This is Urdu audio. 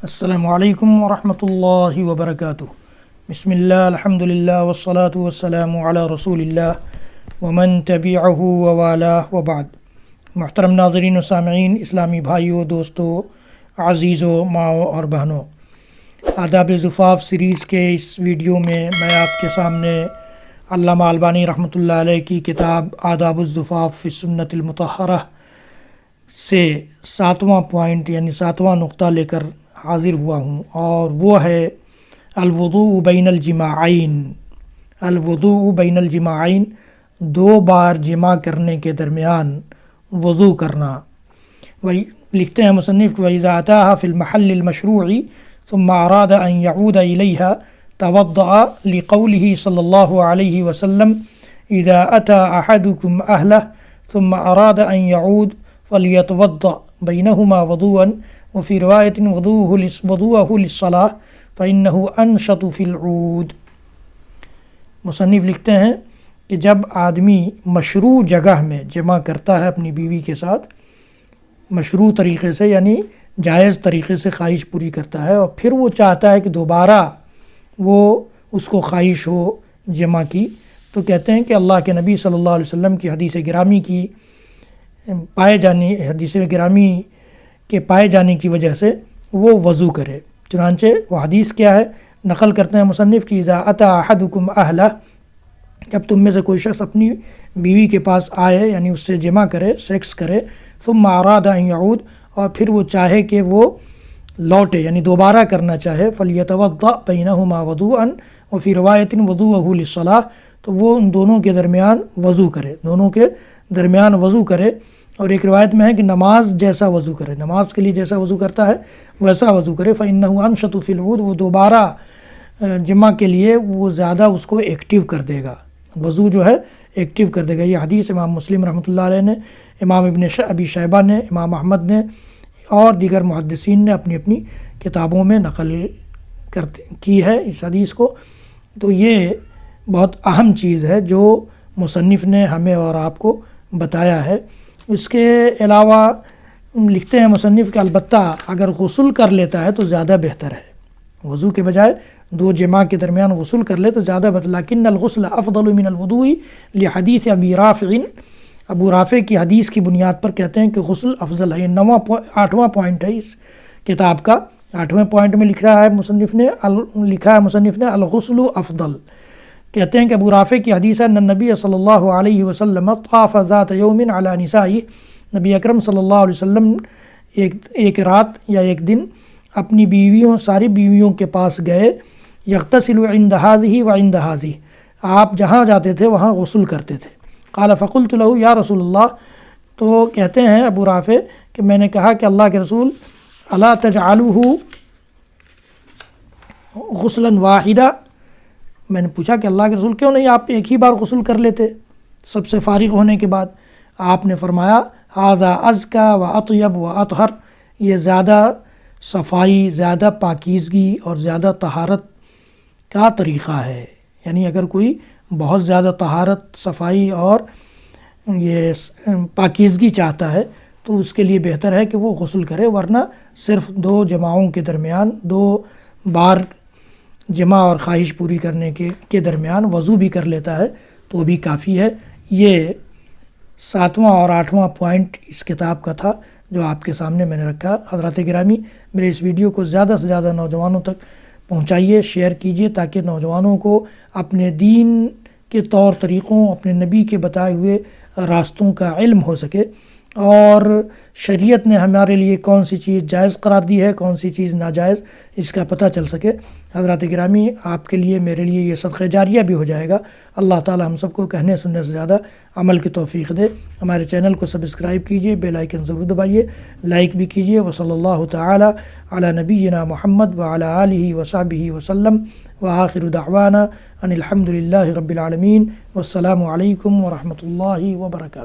السلام علیکم ورحمۃ اللہ وبرکاتہ۔ بسم اللہ الحمد للہ والصلاة والسلام علی رسول اللہ ومن تبعہ ووالاہ وبعد۔ محترم ناظرین و سامعین، اسلامی بھائیوں، دوستوں، عزیزوں، ماؤں اور بہنوں، آداب زفاف سیریز کے اس ویڈیو میں آپ کے سامنے علامہ البانی رحمۃ اللہ علیہ کی کتاب آداب الزفاف فی السنۃ المطہرہ سے 7واں پوائنٹ یعنی 7واں نقطہ لے کر حاضر ہوا ہوں، اور وہ ہے الوضوء بین الجماعین۔ الوضوء بین الجماعین، دو بار جماع کرنے کے درمیان وضو کرنا۔ لکھتے ہیں مصنف، وَإِذَا أَتَاهَا فِي الْمَحَلِّ الْمَشْرُوعِ ثُمَّ أَرَادَ أَنْ يَعُودَ إِلَيْهَا تَوَضَّأَ لِقَوْلِهِ صلی اللہ علیہ وسلم إِذَا أَتَى أَحَدُكُمْ أَهْلَهُ ثُمَّ أَرَادَ أَنْ يَعُودَ فَلْيَتَوَضَّأ بَيْنَهُمَا وَضُوءًا وفی روایت وضوءہ للصلاۃ فإنہ انشط فی العود۔ مصنف لکھتے ہیں کہ جب آدمی مشروع جگہ میں جمع کرتا ہے اپنی بیوی کے ساتھ، مشروع طریقے سے یعنی جائز طریقے سے خواہش پوری کرتا ہے، اور پھر وہ چاہتا ہے کہ دوبارہ وہ اس کو خواہش ہو جمع کی، تو کہتے ہیں کہ اللہ کے نبی صلی اللہ علیہ وسلم کی حدیث گرامی کے پائے جانے کی وجہ سے وہ وضو کرے۔ چنانچہ وہ حدیث کیا ہے، نقل کرتے ہیں مصنف کی، اذا اتی احدکم اہلہ، جب تم میں سے کوئی شخص اپنی بیوی کے پاس آئے یعنی اس سے جمع کرے، سیکس کرے، ثم اراد ان یعود، اور پھر وہ چاہے کہ وہ لوٹے یعنی دوبارہ کرنا چاہے، فلیتوضأ بینہما وضوءا وفی روایت وضوءہ للصلاۃ، تو وہ ان دونوں کے درمیان وضو کرے، دونوں کے درمیان وضو کرے، اور ایک روایت میں ہے کہ نماز جیسا وضو کرے، نماز کے لیے جیسا وضو کرتا ہے ویسا وضو کرے، فإنہ انشط فی العود، وہ دوبارہ جمع کے لیے وہ زیادہ اس کو ایکٹیو کر دے گا، وضو جو ہے ایکٹیو کر دے گا۔ یہ حدیث امام مسلم رحمۃ اللہ علیہ نے، امام ابن ابی شیبہ نے، امام احمد نے اور دیگر محدثین نے اپنی اپنی کتابوں میں نقل کی ہے اس حدیث کو۔ تو یہ بہت اہم چیز ہے جو مصنف نے ہمیں اور آپ کو بتایا ہے۔ اس کے علاوہ لکھتے ہیں مصنف کہ البتہ اگر غسل کر لیتا ہے تو زیادہ بہتر ہے، وضو کے بجائے دو جماع کے درمیان غسل کر لے تو زیادہ بہتر، لیکن الغسل افضل من الوضوء لحدیث ابی رافع، ابو رافع کی حدیث کی بنیاد پر کہتے ہیں کہ غسل افضل ہے۔ یہ 8واں پوائنٹ ہے اس کتاب کا۔ 8ویں پوائنٹ میں لکھا ہے مصنف نے الغسل افضل۔ کہتے ہیں کہ ابو رافع کی حدیث ہے، نبی صلی اللہ علیہ وسلم طاف ذات یوم علی نسائی، نبی اکرم صلی اللہ علیہ وسلم ایک رات یا ایک دن اپنی ساری بیویوں کے پاس گئے، یغتسل عند هذه وعند هذه، آپ جہاں جاتے تھے وہاں غسل کرتے تھے۔ قال فقلت له یا رسول اللہ، تو کہتے ہیں ابو رافع کہ میں نے کہا کہ اللہ کے رسول، الا تجعلوه غسلا واحدا، میں نے پوچھا کہ اللہ کے رسول کیوں نہیں آپ ایک ہی بار غسل کر لیتے سب سے فارغ ہونے کے بعد؟ آپ نے فرمایا ھذا ازکیٰ و اطیب و اطہر، یہ زیادہ صفائی، زیادہ پاکیزگی اور زیادہ طہارت کا طریقہ ہے۔ یعنی اگر کوئی بہت زیادہ طہارت، صفائی اور یہ پاکیزگی چاہتا ہے تو اس کے لیے بہتر ہے کہ وہ غسل کرے، ورنہ صرف دو جماعوں کے درمیان، دو بار جمع اور خواہش پوری کرنے کے درمیان وضو بھی کر لیتا ہے تو بھی کافی ہے۔ یہ 7واں اور 8واں پوائنٹ اس کتاب کا تھا جو آپ کے سامنے میں نے رکھا۔ حضرات گرامی، میرے اس ویڈیو کو زیادہ سے زیادہ نوجوانوں تک پہنچائیے، شیئر کیجیے، تاکہ نوجوانوں کو اپنے دین کے طور طریقوں، اپنے نبی کے بتائے ہوئے راستوں کا علم ہو سکے، اور شریعت نے ہمارے لیے کون سی چیز جائز قرار دی ہے، کون سی چیز ناجائز، اس کا پتہ چل سکے۔ حضرات گرامی، آپ کے لیے، میرے لیے یہ صدقہ جاریہ بھی ہو جائے گا۔ اللہ تعالی ہم سب کو کہنے سننے سے زیادہ عمل کی توفیق دے۔ ہمارے چینل کو سبسکرائب کیجیے، بیل آئیکن ضرور دبائیے، لائک بھی کیجیے۔ وصلی اللہ تعالی علی نبینا محمد وعلی آلہ وصحبہ وسلم، وآخر دعوانا ان الحمد للہ رب العالمین، والسلام علیکم ورحمۃ اللہ وبرکاتہ۔